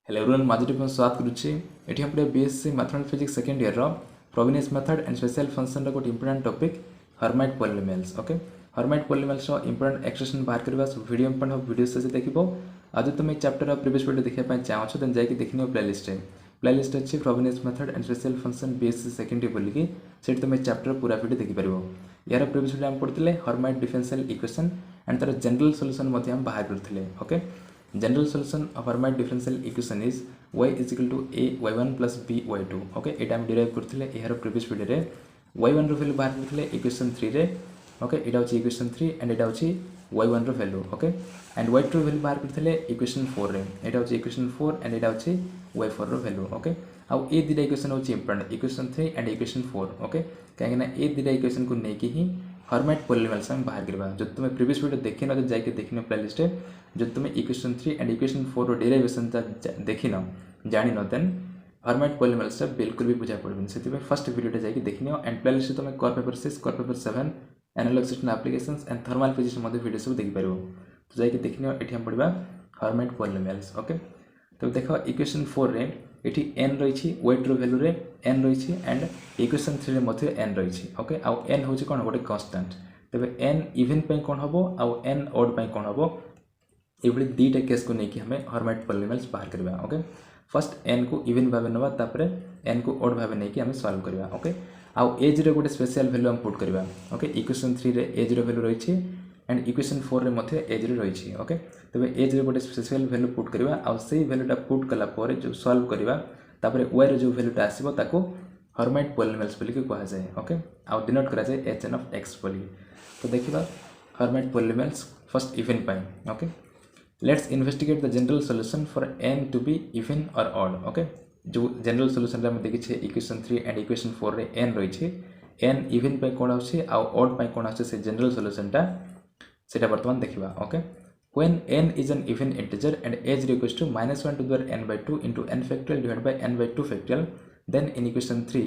Hello everyone माजिटी में स्वागत करुच्ची एठी हम BSc mathematics physics second year रो Frobenius method and special function रो गोटे important topic Hermite polynomials okay Hermite polynomials रो इंपोर्टेंट एक्सप्रेशन बाहर करबा सब वीडियो में वीडियो से देखिबो आज तुम चैप्टर रो प्रीवियस वीडियो देखिया पय चाहो छ देन जाई के देखनियो प्लेलिस्ट अछि Frobenius method and special function BSc second year बोली कि सेट तुम चैप्टर पूरा वीडियो देखि परिबो यार प्रीवियस वीडियो हम पढितले हर्माइट डिफरेंशियल इक्वेशन एंड तार जनरल सॉल्यूशन मध्ये हम बाहर करथिले okay general solution of Hermite differential equation is y is equal to a y1 plus b y2 okay एटा हम डिराइव करथिले एहार प्रीवियस वीडियो रे y1 रो वैल्यू बाहर करथिले इक्वेशन 3 रे ओके एटा होची इक्वेशन 3 एंड एटा होची y1 रो वैल्यू ओके एंड y2 रो वैल्यू बाहर करथिले इक्वेशन 4 रे एटा होची इक्वेशन 4 एंड एटा होची y4 रो वैल्यू ओके आ ए दिटा इक्वेशन होची important equation 3 and equation 4 okay काहेकि ना ए दिटा इक्वेशन को नेकी ही हर्माइट पॉलिनोमियल्स हम बाहर करबा जो तुम प्रीवियस वीडियो देखिन तो जाके देखिनो प्लेलिस्ट रे जो तुम इक्वेशन 3 एंड इक्वेशन 4 रो डेरिवेशन देखिनो जानि न देन हर्माइट पॉलिनोमियल्स बिल्कुल भी बुझा पड़बन से फर्स्ट वीडियो जाके देखिनो एंड प्लेलिस्ट तुम core paper 6 core paper 7 analog system applications and thermal physics मध्ये वीडियो सब देख परबो तो जाके देखिनो एठी हम पढबा हर्माइट पॉलिनोमियल्स ओके तो देखो इक्वेशन 4 रे एठी n रहिछि y2 रो वैल्यू रे n रहिछि एंड इक्वेशन 3 रे मध्ये n रहिछि ओके आ n होछि कोन गोटे कांस्टेंट तबे n इवन पे कोन हबो आ n ऑड पे कोन हबो एबली दीटा केस को नेकी हमें हर्माइट पॉलिनोमियल्स बाहर करबा ओके फर्स्ट n को इवन भाबे नबा तापरे n को ऑड भाबे नेकी हमें सॉल्व करबा ओके आ एज रे गोटे स्पेशल वैल्यू हम पुट करबा ओके इक्वेशन 3 रे एज रे वैल्यू रहिछि एंड इक्वेशन 4 रे मध्ये एज रे रहिछि ओके तबे एज रे गोटे स्पेशल वैल्यू पुट करबा आ सेही वैल्यूटा पुट कला परे जो सॉल्व करबा तापरे y रे जो वैल्यूटा आसीबो ताको हर्माइट पॉलिनोमियल्स बोली के कहा जाय ओके आ डिनोट करा जाय hn ऑफ x बोली तो देखिबा हर्माइट पॉलिनोमियल्स फर्स्ट इवन पाई okay let's investigate the general solution for n to be even और ऑड ओके जो जनरल सॉल्यूशन रे हम देखि छे इक्वेशन 3 एंड इक्वेशन 4 रे n रही छे n इवन पे कोन आछे आ ऑड पे कोन आछे से जनरल सॉल्यूशन टा सेटा वर्तमान देखिबा okay when n is an even integer and age equals to -1 to the power n by 2 into n factorial divided by n by 2 factorial then in equation 3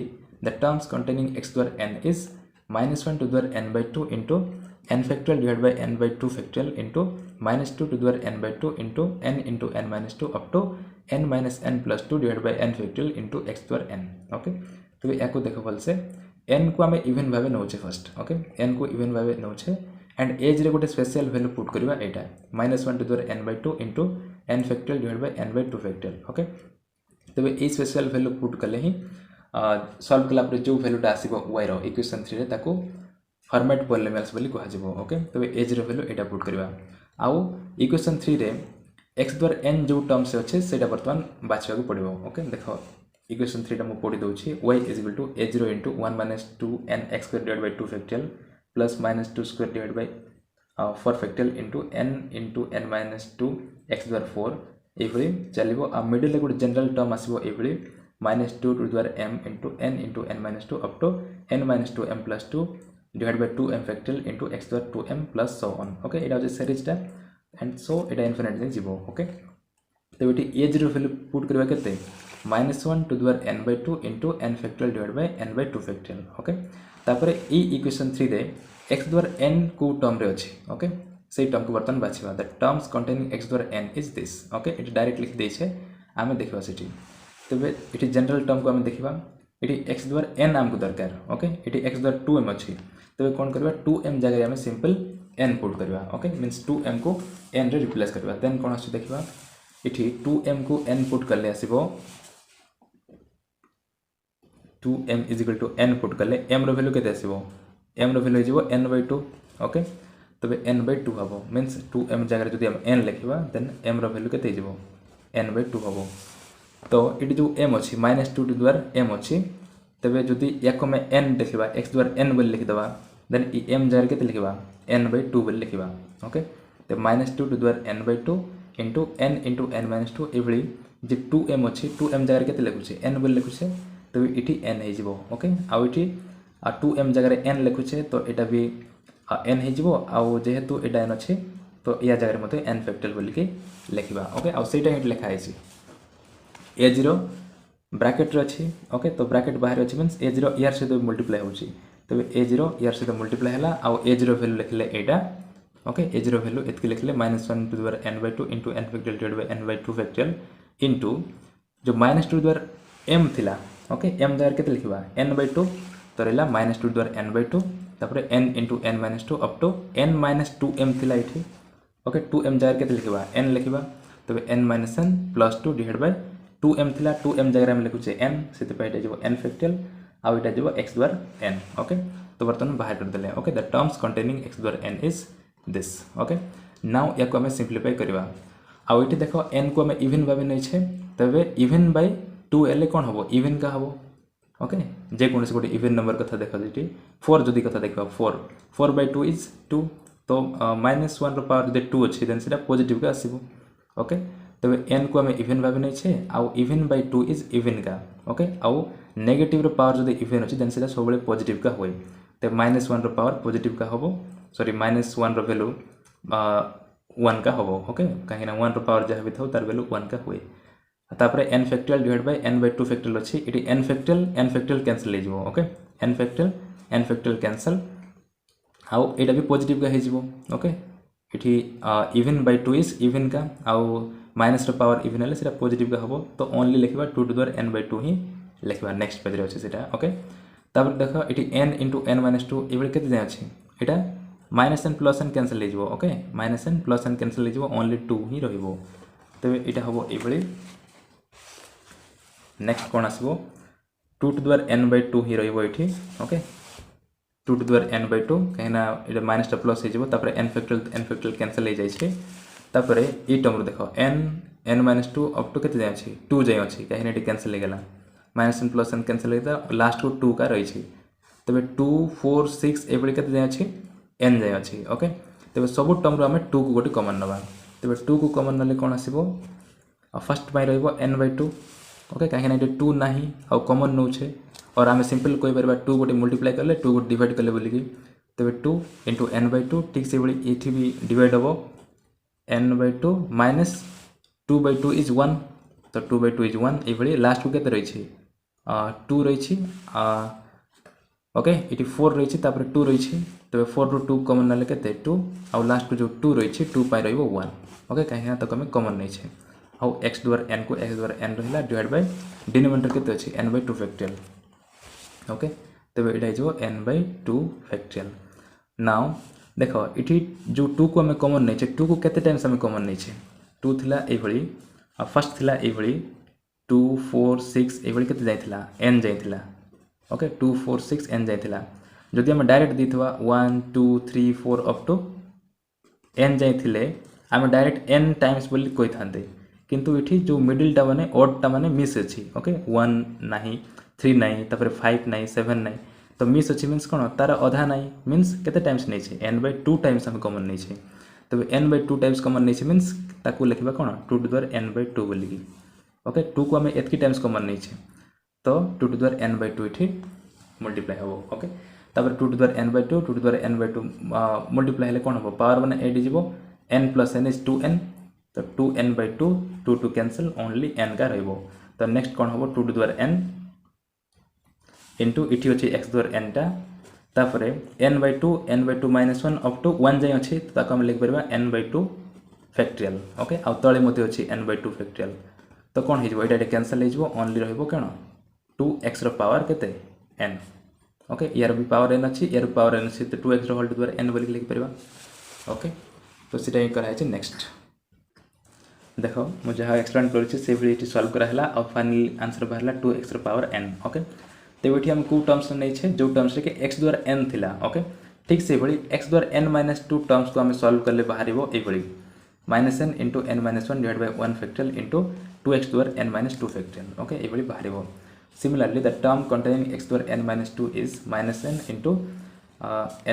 the terms containing x to the power n is -1 to the power n by 2 into n factorial divided by n by 2 factorial into -2 to the power n by 2 into n minus 2 up to n minus n plus 2 divided by n factorial into x to the power n okay तो याको देखो भल से n को हमें even भाबे नउछे first okay n को even भाबे नउछे and as रे गोटे स्पेशल वैल्यू पुट करबा एटा -1 to the power n by 2 into n factorial divided by n by 2 factorial okay तबे ए स्पेशल वैल्यू पुट करले ही सॉल्व कला पर जो वैल्यूटा आसीबो y रो इक्वेशन 3 रे ताको हर्माइट पॉलिनोमियल्स बोली कहा जिवो ओके तबे एज रो वैल्यू एटा पुट करबा आउ इक्वेशन 3 रे x द्वारा n जो टर्म से अच्छे सेटा वर्तमान बाछिया को पड़िबो ओके देखो इक्वेशन 3 टा मु पढि दउछि y = a0 * 1 - 2 n x square divided by 2 factorial plus -2 square divided by 4 factorial into n minus 2 x द्वारा 4 एभली चलिबो आ मिडिल ले गुड जनरल टर्म आसीबो एभली -2 to the power m into n minus 2 up to n minus 2m plus 2 divided by 2m factorial into x द्वारा 2m plus so on okay Etah J series टा and so Etah infinite जे जीवो okay तो eighty as रो value put करबा केते -1 to the power n by 2 into n factorial divided by n by 2 factorial okay तापर ए equation 3 रे x द्वारा n को term रे अछि ओके से टर्म को बर्तन बाछिबा द टर्म्स कंटेनिंग x द्वारा n is this okay it direct लिख दै छै आमे देखबा सेठी तबे इटी जनरल टर्म को आमे देखबा इटी x द्वारा n हमको दरकार ओके इटी x द्वारा 2m अछि तबे कोन करबा 2m जगह आमे सिंपल n पुट करबा ओके मींस 2m को n रे रिप्लेस करबा देन कोन आछि देखबा इठी 2m को n पुट करले आसीबो 2m = n पुट करले m रो वैल्यू केते आसीबो m रो वैल्यू जेबो n by 2 ओके तबे n by 2 हबो मींस 2m जगह जदी हम n लिखबा देन m रो वैल्यू केते जेबो n by 2 हबो तो इटी जो m अछि -2 to the power m अछि तबे जदी याको में n लिखबा x द्वारा n बोल लिख दबा देन ई m जगह केते लिखबा n by 2 बोल लिखबा ओके तो -2 to the power n by 2 into n minus 2 एवली J 2m अछि 2m जगह केते लिखुछे n बोल लिखुछे तो इटी n हे जिवो ओके आ इटी 2m जगह n लिखुछे तो एटा भी n हे जिवो आ जेहेतु एटा n अछि तो या जगह मते n फैक्टोरियल बोल के लिखबा ओके आ सेटा हिट लिखा आइछि a0 ब्रैकेट रे अछि ओके तो ब्रैकेट बाहर अछि मींस a0 यार से तो मल्टीप्लाई होछि तबे a0 यार से तो मल्टीप्लाई हला आ a0 वैल्यू लिखले एटा ओके a0 वैल्यू एतके लिखले -1 to the power n by 2 into n factorial divided by n by 2 factorial into जो -2 द्वारा m थिला ओके m द्वारा के लिखा n/2 तो रहा -2 द्वारा n/2 तापर n into n-2 up to n-2m थिला ये ओके 2m जगह के लिखा n लिखा तब n-n plus 2 divide by 2m थिला 2m जगह में लिखुचे n से n फैक्टोरियल आउ इटा जो x द्वारा n ओके तो बर्तमान बाहर कर देले okay the terms containing x द्वारा n is this okay now या को हमें सिंप्लीफाई करबा आउ इटे देखो n को हमें इवन भाबे नै छे तबे इवन बाय 2 एले कोन हबो इवन का हबो ओके जे कोनसे गोटे इवन नंबर कथा देखा जेटी 4 जदी कथा देखबा 4 by 2 इज 2 तो -1 रो पावर जे 2 अछि देन सेटा पॉजिटिव का आसीबो ओके तबे n को हमें इवन भाबे नै छे आउ इवन बाय 2 इज इवन का ओके आउ नेगेटिव रो पावर जदी इवन अछि देन सेटा सबले पॉजिटिव का होय ते -1 रो पावर पॉजिटिव का हबो सॉरी -1 रो वैल्यू 1 का हबो ओके कहीं ना 1 रो पावर जहाँ भी था तार वैल्यू 1 का हुए तापर n factorial divide bye n/2 factorial अछि इटी n फैक्टोरियल कैंसिल हो जिवो ओके n फैक्टोरियल कैंसिल आउ एटा भी पॉजिटिव का हे जिवो ओके इटी इवन बाय 2 इज इवन का आउ माइनस रो पावर इवन हले सेटा पॉजिटिव का हबो तो ओनली लिखबा 2 टू द पावर n/2 ही लिखबा नेक्स्ट पेज रे अछि सेटा ओके तापर देखो इटी n इंटू n-2 एबे केते जाय अछि एटा -n प्लस n कैंसिल हो okay -n plus n cancel हो ओनली 2 ही रहिबो तबे इटा हबो एबे नेक्स्ट कोन आसीबो 2 टू द पावर n/2 ही रहिबो एठी okay 2 to the power n/2 कहना इटा माइनस प्लस हे जिवो तापर n फैक्टोरियल कैंसिल हो जाय छै तापर ई टर्म देखो n-2 अप टू केते जाय अछि 2 जाय अछि कहना इटा कैंसिल हो गेला -n प्लस n कैंसिल हो गेला लास्ट को 2 का रही छै तबे 2 4 6 एबे केते जाय अछि n जाय अछि ओके तबे सब टर्म रो हमें 2 को गोटे कॉमन नबा तबे 2 को कॉमन नले कोन आसीबो फर्स्ट पाई रहइबो n/2 ओके कहीं ना 2 नाही आ कॉमन नौ छे और आम सिंपल कोई बार 2 गोटे मल्टीप्लाई कले 2 गोटे डिवाइड कले बोली कि तबे 2 इंटू n/2 ठीक से बड़ी एठी भी डिवाइड हबो n/2 माइनस 2/2 इज 1 तो 2/2 इज 1 ए बड़ी लास्ट को केते रही छी 2 रही छी ओके इटी 4 रही छी तापर 2 रही छी तबे 4 रो 2 कॉमन नले केते 2 आ लास्ट को जो 2 रही छी 2 पाई रहइबो 1 ओके कहीं ना तो हमें कॉमन नहीं छे हाउ x द्वारा n को x द्वारा n रहिला डिवाइड बाय डिनोमिनेटर केते अछि n/2 फैक्टोरियल ओके तबे एटा जो n/2 फैक्टोरियल नाउ देखो इठी जो 2 को हमें कॉमन नहीं छे 2 को केते टाइम्स हमें कॉमन नहीं छे 2 थिला ए भली आ फर्स्ट थिला ए भली 2 4 6 ए भली केते जाइथिला n जाइथिला ओके 2 4 6 n जाइथिला जदि हम डायरेक्ट दिथवा 1 2 3 4 अप टू n जाइथिले हम डायरेक्ट n टाइम्स बोली कोइ थांते किंतु इठी जो मिडिल टा माने ऑड टा माने मिस अछि ओके 1 नाही 3 नाही तापर 5 नाही 7 नाही तो मिस अछि मींस कोन तार आधा नाही मींस केते टाइम्स नै छै n/2 टाइम्स हम कॉमन नै छै तबे n/2 टाइम्स कॉमन नै छै मींस ताकू लिखबा कोन 2 टू द पावर n/2 बोली ओके 2 को हमें एतकी टाइम्स कॉमन नै छै तो 2 टू द पावर n/2 इठी मल्टीप्लाई हो ओके तापर 2 to the power n/2 2 to the power n/2 multiply हेले कोन हो पावर माने ऐड जिवो n plus n is 2n तो 2n/2 2 to cancel only n का रहिबो तो नेक्स्ट कोन होबो 2 to the power n into इठी अछि x द्वारा n टा तापरे n/2 minus 1 अप टू 1 जाय अछि तो ताको हम लिख परबा n/2 फैक्टोरियल ओके आ तळे मते अछि n/2 फैक्टोरियल तो कोन हे जबो एटा कैंसिल हे जबो ओनली रहिबो केनो 2x रो पावर केते n ओके यार भी पावर n अछि यार पावर n अछि तो 2x रो होल टू पावर n बोली लिख परबा ओके तो सीटा ही करा है नेक्स्ट देखो मु जहाँ एक्सप्लेन करूँ से भाई सॉल्व कराला और फाइनली आंसर बाहर 2x रो पावर n ओके तो ये हम कौ टर्म्स नहीं छे जो टर्म्स रे x द्वारा n थिला ओके ठीक से भाई x द्वारा n-2 टर्म्स को हमें सॉल्व करले बाहर ये भाई -n into n-1 divide by 1 factorial into 2x द्वारा n-2 फैक्टोरियल ओके ये बाहर similarly the term containing x द्वारा n-2 is -n into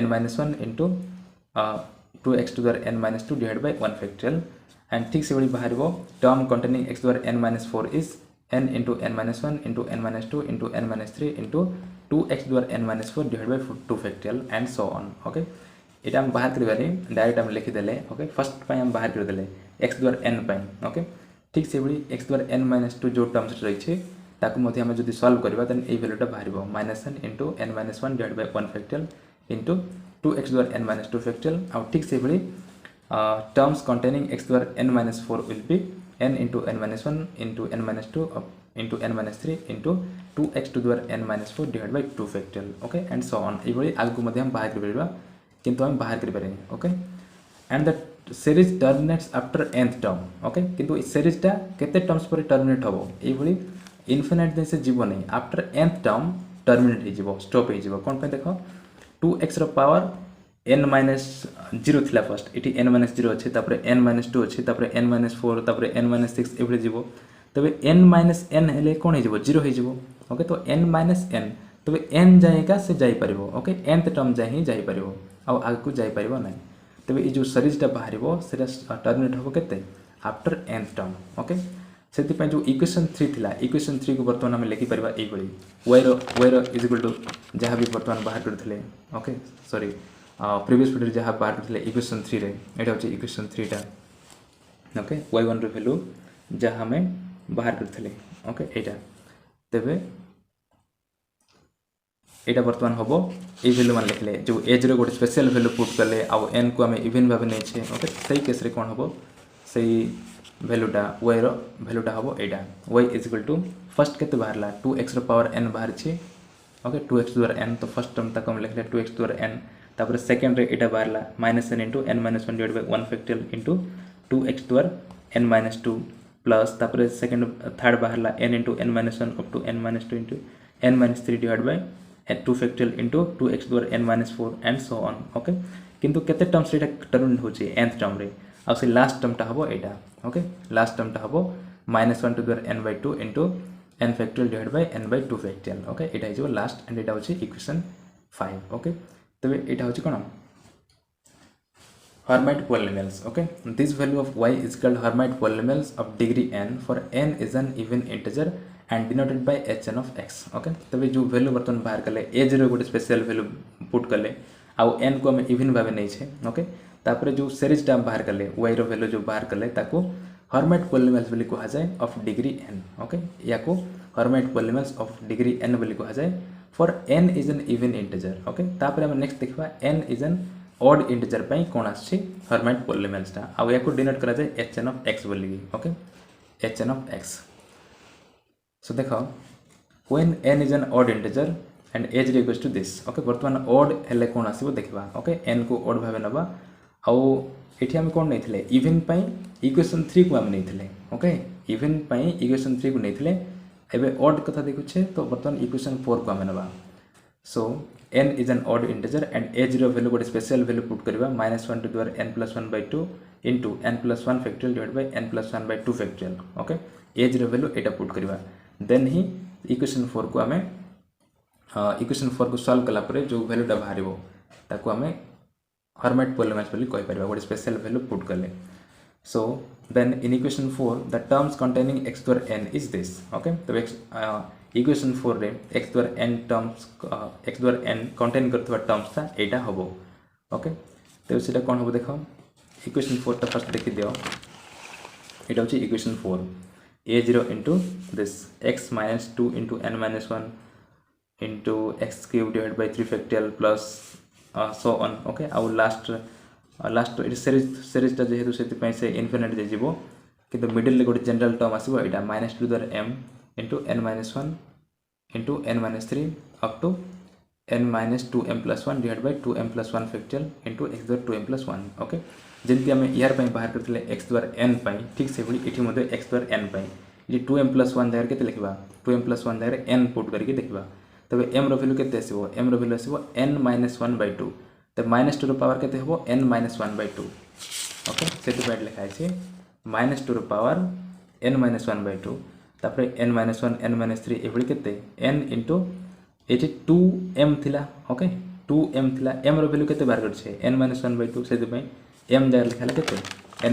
n-1 into 2x द्वारा n-2 divide by 1 factorial and ठीक से बड़ी बाहर टर्म कंटेनिंग x द्वारा n-4 is n into n-1 into n-2 into n-3 into 2x द्वारा n-4 divide by 2 factorial and so on okay इटा हम बाहर करबानी डायरेक्ट हम लिखि देले ओके फर्स्ट पाई हम बाहर कर देले x द्वारा n पाई ओके ठीक से बड़ी x द्वारा n-2 जो टर्म्स रही छे ताकू मध्ये हम जदी सॉल्व करबा देन ए वैल्यूटा बाहरबो -n into n-1 divide by 1 factorial into 2x द्वारा n-2 फैक्टोरियल और ठीक से बड़ी terms containing x द्वारा n-4 will be n into n minus 1 into n minus 2 into n minus 3 into 2x to the power n minus 4 divided by 2 factorial okay and so on ये आगु मध्य हम बाहर कर किंतु हम बाहर कर okay and the series terminates after nth term okay किंतु सीरीज टा केते टर्म्स पर टर्मिनेट हबो ये इनफिनाइट दिन से जीव नहीं आफ्टर nth टर्म टर्मिनेट हो जीवो स्टॉप हो जीवो कोन पे देखो 2x रो पावर n माइनस 0 थिला फर्स्ट इटी n माइनस 0 अछि तापर n माइनस 2 अछि तापर n माइनस 4 तापर n माइनस 6 एबले जीवो तबे n माइनस n हेले कोन हो जीवो 0 हो जीवो ओके तो n माइनस n तबे n जाएगा से जाई परिबो ओके nth टर्म जाय ही जाई परिबो आ आग को जाई परिबो नै तबे ई जो सीरीज टा बाहरिबो सेटा टर्मिनेट होबो केते आफ्टर nth टर्म ओके सेति पे जो इक्वेशन 3 थिला इक्वेशन 3 को वर्तमान हम लिखि परिबा एई बळी y रो इज इक्वल टू जहां भी वर्तमान बाहर करथिले ओके सॉरी प्रीवियस वीडियो जहां बाहर करथिले इक्वेशन 3 रे एटा होची इक्वेशन 3 टा ओके y1 रो वैल्यू जहां हमें बाहर करथिले ओके एटा तबे एटा वर्तमान होबो ए वैल्यू मान लिखले जो एज रो गोटे स्पेशल वैल्यू पुट करले आ n को हमें इवन भाबे नै छे ओके सही केस रे कोन होबो सही वैल्यूटा y रो वैल्यूटा होबो एटा y is equal to first केते बाहरला 2x रो पावर n बाहर छी okay 2x to the n तो फर्स्ट टर्म तक हम लिखले 2x टू द n तापर सेकंड रे एटा बाहरला -n into n minus 1 divided by 1 factorial into 2x to the n minus 2 plus तापर सेकंड थर्ड बाहरला n into n minus 1 up to n minus 2 into n minus 3 divided by 2 factorial into 2x to the n minus 4 and so on okay किंतु केते terms एटा terminate होची nth term रे आ से last term टा हबो एटा okay last term टा हबो -1 to the n by 2 into n factorial divided by n by 2 factorial okay Etah is last and एटा होची इक्वेशन 5 ओके तबे एटा होची कोन Hermite polynomials okay this value of y is called Hermite polynomials of degree n for n is an even integer and denoted by hn of x okay तबे जो value बर्तन बाहर करले a जरो गोटे special value put करले आ n को हम इवन भाबे नै छे ओके तापर जो सीरीज टा बाहर करले y रो वैल्यू जो बाहर करले ताको Hermite polynomials बोली कहा जाय of degree n ओके या को Hermite polynomials of degree n बोली कहा जाय for n is an even integer okay तापर हम नेक्स्ट देखबा n is an odd integer पई कोन आछि Hermite polynomials ता आ या को डिनोट करा जाय hn of x बोली okay hn of x so देखो when n is an odd integer and age equals to this okay वर्तमान odd हेले कोन आसीबो देखबा ओके n को odd भाबे नबा आ एठी हम कोन नैथिले इवन पई इक्वेशन 3 को हम नैथिले ओके इवन पई इक्वेशन 3 को नैथिले एबे odd कथा देखु छे तो वर्तमान इक्वेशन 4 को हम नबा so n is an odd integer and age रो वैल्यू गोटे स्पेशल वैल्यू पुट करबा -1 to the power n plus 1 by 2 into n plus 1 factorial divided by n plus 1 by 2 factorial okay age रो value एटा put करबा then ही equation 4 को हमें equation 4 को सॉल्व कला परे जो वैल्यू टा बाहरिबो ताको हमें Hermite polynomials बोली कहि परबा गोटे स्पेशल वैल्यू पुट करले so then in equation 4 the terms containing x to the n is this okay तो इक्वेशन 4 रे x to the n terms x to the n contain करथवा टर्म्स था एटा हबो ओके तो सेटा कोन हबो देखो इक्वेशन 4 ता फर्स्ट देखि दियो एटा होची equation 4 a0 into this x minus 2 into n minus 1 into x cube divided by 3 factorial plus so on okay our last it series ता जेहेतु सेति पई से इनफिनिट जे जीवो किंतु मिडिल ले गोटे general term आसीबो Etah -2 to the m into n minus 1 into n minus 3 up to n minus 2m plus 1 divided by 2m plus 1 factorial into x to the 2m plus 1 okay जेंति हमें यार पई बाहर करथिले x to the n पई ठीक से बडी एठी मध्ये x to the n पई जे 2m plus 1 जागर केते लिखबा 2m plus 1 जागर n पुट करके देखबा तबे m रो वैल्यू केते आसीबो m row value आसीबो n minus 1 by 2 तब -2 रो पावर केते हबो n minus 1 by 2 ओके सेति पैड लिखाय छै -2 रो पावर n minus 1 by 2 तापर n minus 1 n minus 3 एबडी केते n into एठी 2m थिला ओके 2m थिला m रो वैल्यू केते बार कर छै n minus 1 by 2 सेति पई m जागर लिखाला केते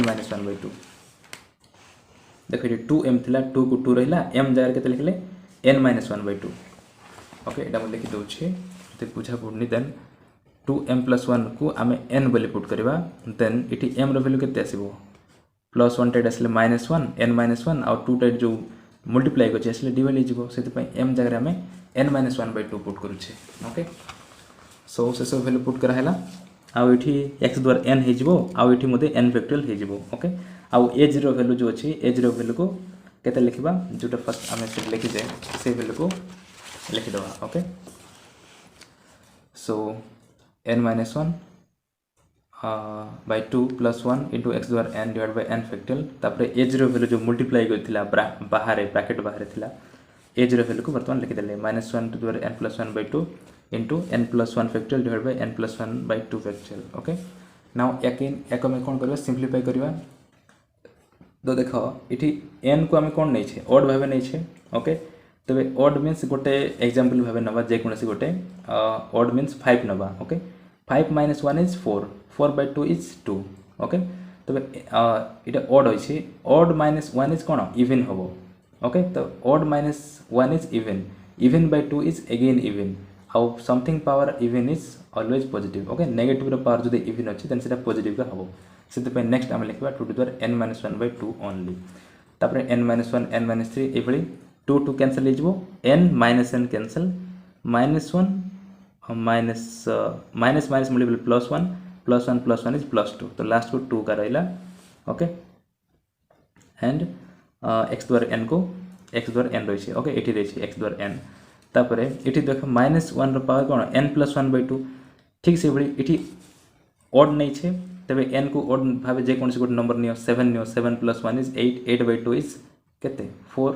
n minus 1 by 2 देखो ये 2m थिला 2 को 2 रहिला m जागर केते लिखले n minus 1 by 2 ओके एटा हम लिखि दउ छी ते बुझा पड़नी देन 2m plus 1 को आमे n बोली पुट करबा देन इठी m रो वैल्यू केते आसीबो प्लस 1 टाइड आसले -1 n -1 और 2 टाइड जो मल्टीप्लाई को आसले डिवाइड हो जिवो सेति पई m जगह हमें n -1 by 2 पुट करू छे ओके सो से सब वैल्यू पुट करा हैला आ इठी x द्वारा n हे जिवो आ इठी मध्ये n फैक्टोरियल हे जिवो ओके आउ एज रो वैल्यू जो अच्छी एज रो वैल्यू को केते लिखिबा जोटा फर्स्ट आमे से लिखिजे से वैल्यू को लिखिदबा okay so n minus 1 by 2 plus 1 into x power n divided by n factorial तापर एज रो वैल्यू जो मल्टीप्लाई करथिला बाहर ब्रैकेट बाहर थिला एज रो वैल्यू को वर्तमान लिखि देले -1 to the power n plus 1 by 2 into n plus 1 factorial divided by n plus 1 by 2 factorial okay now एक में कोन करबा सिंपलीफाई करबा तो देखो इठी n को हम कोन नै छे ऑड भाबे नै छे ओके तबे ऑड मींस गोटे एग्जांपल भाबे नबा जे कोनसी गोटे ऑड मींस 5 नबा okay 5 minus 1 is 4 4 by 2 is 2 okay तबे इटा ऑड होय छे odd minus 1 is cone even होबो ओके तो odd minus 1 is even by 2 is again even how something power even is always positive okay negative row power जदि even अछि then सेटा positive का होबो सेते पे नेक्स्ट हम लिखबा 2 to the power n minus 1 by 2 only तापर n minus 1 n minus 3 एबली 2 2 कैंसिल हिजबो n minus n cancel -1 minus multiple +1 is +2 तो लास्ट को 2 का रहला ओके एंड x द्वारा n को x द्वारा n रही ओके एठी रही x द्वारा n तापरे एठी देखो -1 रो पावर कोन n + 1 by 2 ठीक से बड़ी एठी ऑड नै छे तबे n को ऑड भाबे जे कोनसी गोट number neo 7 neo 7 + 1 is 8 8 by 2 is केते 4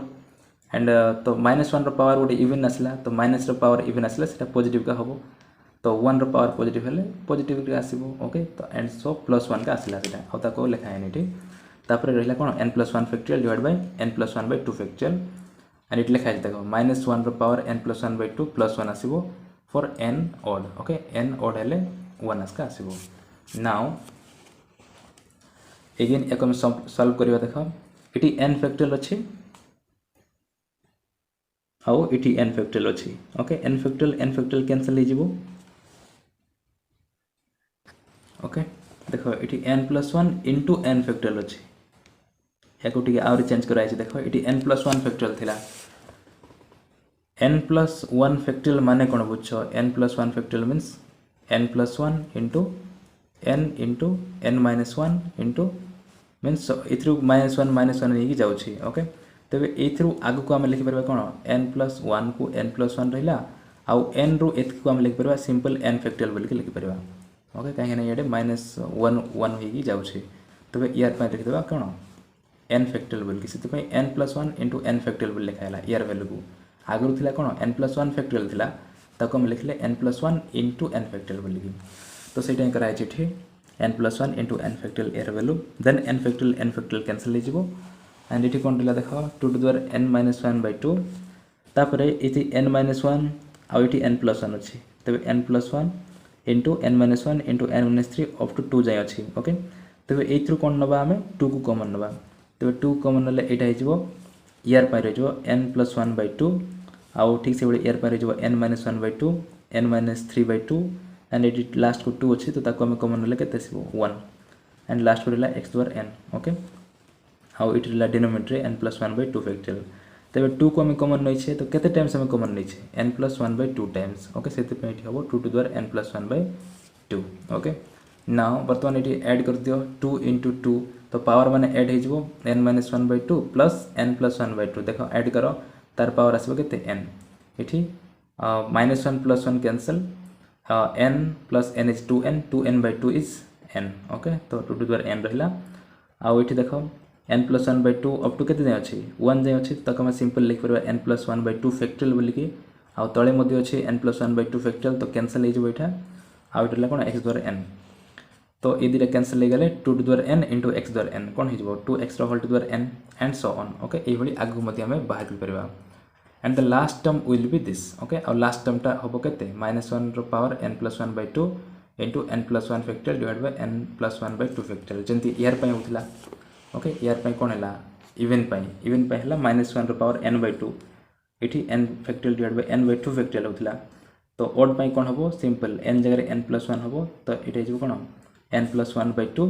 एंड तो -1 रो पावर गोटे इवन आसला तो माइनस रो पावर इवन आसला सेटा पॉजिटिव का होबो तो 1 रो पावर पॉजिटिव हेले पॉजिटिव का आसीबो ओके तो एंड सो +1 का आसला सेटा आ ताको लिखा है नेठी तापर रहला कोन n + 1 factorial divided by n + 1 by 2 factorial and it लिखा है देखो -1 रो पावर n + 1 by 2 +1 आसीबो for n odd okay n odd हेले 1 आसका आसीबो नाउ अगेन एको हम सॉल्व करबा देखो इटी n factorial अछि हाउ इटी n factorial अछि ओके n factorial कैंसिल हिजबो ओके देखो इटी n + 1 into n factorial अछि एको टिके आउर चेंज कराइ छै देखो इटी n + 1 factorial थिला n + 1 factorial माने कोन बुझछो n + 1 factorial means n + 1 into n into n - 1 into means इथरु -1 हेगी जाउ छी ओके तबे इथरु आगु को हम लिखि परबा कोन n + 1 को n + 1 रहिला आउ n रो एथ को हम लिखि परबा सिंपल n factorial बोल के लिखि परबा ओके काहे ना येडे -1 1 हेगी जाउ छी तबे यार पे लिखि देबा कोन n factorial बोल के सेते पे n + 1 into n factorial बोल लिखाइला यार वैल्यू को आगु थिला कोन n + 1 factorial थिला ताको हम लिखले n + 1 into n factorial बोल के तो सेटा कराइ छै ठी n + 1 into n factorial यार value then n factorial cancel हो जिवो एंड इठी कोन दिला देखो 2 to the power n - 1 by 2 तापरे इति n - 1 आ इठी n + 1 अछि तबे n + 1 into n - 1 into n - 3 up to 2 जाय अछि ओके तबे एथ्रु कोन नबा हमें 2 को कॉमन नबा तबे 2 कॉमन ले एटा हिजबो यार पाइ रहिजो n + 1 by 2 आ ठीक से बडे यार पाइ रहिजो n - 1 by 2 n - 3 by 2 and edit last को 2 अछि तो ताको हमें कॉमन ले केते सिबो 1 एंड लास्ट को रहला x द्वारा n ओके हाउ इट रहला डिनोमिनेटर n + 1 by 2 factorial तबे 2 को हमें कॉमन नै छै तो केते टाइम्स हमें कॉमन नै छै n + 1 by 2 टाइम्स ओके सेते पे इठी हबो 2 to the power n + 1 by 2 okay now वर्तमान इठी ऐड कर दियो 2 into 2 तो पावर माने ऐड हे जिवो n - 1 by 2 plus n + 1 by 2 देखो ऐड करो तार पावर आसीबो केते n इठी -1 + 1 cancel n plus n is 2n by 2 is n okay तो 2 to the power n रहला आ इठी देखो n + 1 by 2 up to केते जाय अछि 1 जाय अछि तक हम सिंपल लिख परबा n + 1 by 2 factorial बोली कि आ तळे मध्ये अछि n + 1 by 2 factorial तो कैंसिल हे जिवो इठा आ इठला कोन x द्वारा n तो ए दिले कैंसिल हे गेले 2 to the power n into x द्वारा n कोन हे जिवो 2x whole to the power n and so on okay एई भली आगु मध्ये हमें बाहर कर परबा and the last term will be this okay our last term टा होबो केते -1 रो power n + 1 by 2 into n + 1 factorial divided by n + 1 by 2 factorial जेंति यार पय होतला ओके यार पय कोन हला इवन पय हला -1 रो पावर n by 2 इठी n factorial divided by n by 2 factorial होतला तो ऑड पय कोन होबो सिंपल n जगह n + 1 होबो तो इठी जेबो कोन n + 1 by 2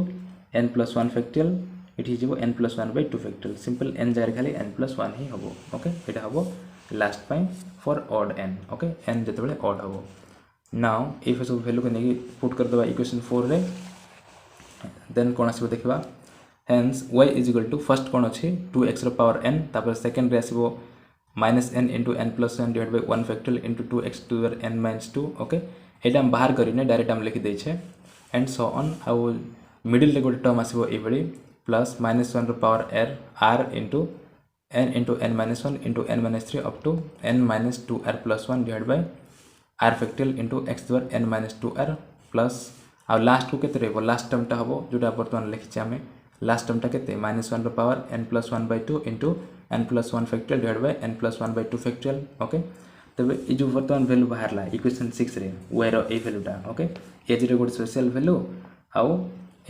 n + 1 factorial इठी जेबो n + 1 by 2 factorial simple n जगह खाली n + 1 ही होबो ओके एटा होबो last pi for odd n okay n जते बळे ऑड हबो नाउ इफ सब वैल्यू को नेगी पुट कर दबा इक्वेशन 4 रे देन कोन आसीबो देखबा hence y is equal to first कौन अच्छी 2x पावर n तापर सेकेंड रे आसो -n into n plus 1 divide by 1 factorial into 2x to the n minus 2 ओके यहाँ हम बाहर करें डायरेक्ट आम लिखी देछे एंड सो ऑन आउ मिडिल रे गोटे टर्म आसो ये plus -1 power r into n minus 1 into n minus 3 up to n minus 2r plus 1 divide by r factorial into x to the n minus 2r plus uh last को केते रहबो last टर्मटा हबो जोटा वर्तमान लिखिचे आमे last टर्मटा केते -1 power n plus 1 by 2 into n plus 1 factorial divide by n plus 1 by 2 factorial okay तबे ये जो वर्तमान वैल्यू बाहरला इक्वेशन 6 रे y रो ए वैल्यूटा ओके एज रे गोटे स्पेशल वैल्यू आउ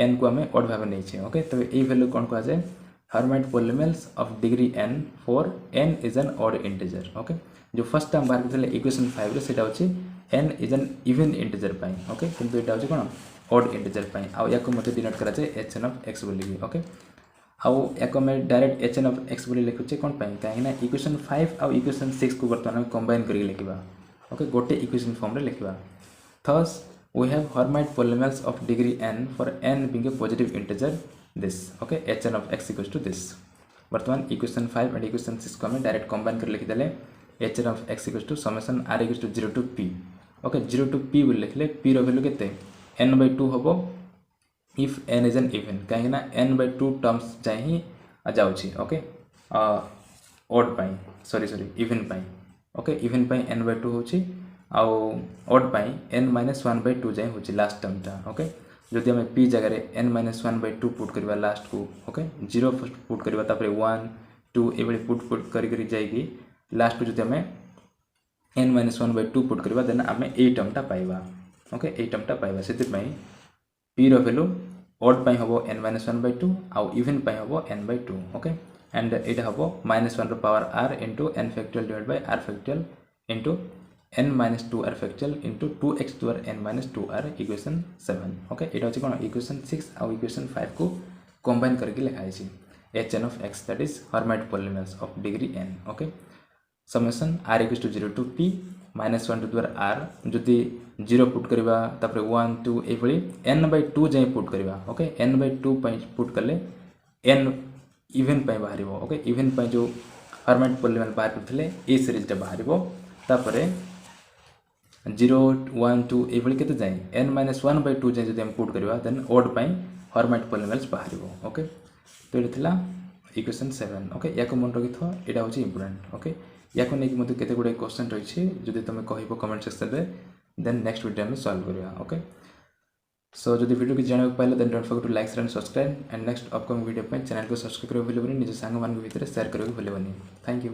n को हमें ऑड भाबे नै छै ओके तबे ए वैल्यू कोन को जाय Hermite polynomials of degree n for n is an odd integer okay जो फर्स्ट टाइम बाहर करले इक्वेशन 5 रे सेटा होची n is an even integer pi okay किंतु एटा होची कोन ऑड इंटीजर पाई आ याको मते डिनोट करा जाय hn ऑफ x बोली ओके आउ याको मैं डायरेक्ट hn ऑफ x बोली लिखुचे कोन पाई काहे ना इक्वेशन 5 आ इक्वेशन 6 को वर्तमान कंबाइन करी लिखिबा ओके गोटे इक्वेशन फॉर्म रे लिखिबा thus we have Hermite polynomials of degree n for n being a positive integer this okay hn of x equals to this वर्तमान equation 5 and equation 6 को हमें direct combine कर लिख देले hn of x equals to summation r equals to 0 to p okay 0 to p बोल लिखले p रो value केते n by 2 हबो if n is an even काहे ना n by 2 टर्म्स जाय ही जाउची ओके ऑड पाई सॉरी इवन पाई ओके इवन पाई n by 2 होची आउ ऑड पाई n माइनस 1 by 2 जाए होची लास्ट टर्मटा ओके जदि हमें p जगह रे n माइनस 1 by 2 पुट करबा लास्ट को ओके 0 फर्स्ट पुट करबा तापर 1 2 एबडी पुट करी जाएगी लास्ट को जदि हमें n माइनस 1 by 2 पुट करबा देन हमें ए टर्मटा पाइबा ओके ए टर्मटा पाइबा सेति पई p रो वैल्यू ऑड पाई हबो n माइनस 1 by 2 आउ इवन पाई हबो n by 2 ओके एंड एटा हबो -1 power r into n factorial divide by r factorial into n minus 2r factorial into 2x to r n minus 2r equation 7 okay एटा होची कोन equation 6 आ equation 5 को combine करके लिखा है hn of x that is Hermite polynomials of degree n okay summation r equals to 0 to p minus 1 to the r जदि 0 put करबा तापर 1 2 ए भली n by 2 जाय पुट करबा ओके n by 2 पुट करले n इवन पाई बाहरिबो okay even पाई जो Hermite polynomial बाहर करथले ए सीरीज टा बाहरिबो तापर 0 1 2 ए भली केते जाय n minus 1 by 2 जाय जदि हम पुट करबा देन ऑड पाई Hermite polynomials बाहरिबो ओके तो एटा थिला इक्वेशन 7 ओके याको मन रखि थो एटा होची इंपोर्टेंट ओके याको नै कि मते केते गुडे क्वेश्चन रहि छी जदि तमे कहिबो कमेंट सेक्शन रे देन नेक्स्ट वीडियो में सॉल्व करिया ओके सो जदि वीडियो कि जाने पाइले then don't forget to like share and subscribe and next upcoming video पे चैनल को सब्सक्राइब करियो भूलिबनी निज संग मान के भीतर शेयर करियो भूलिबनी थैंक यू।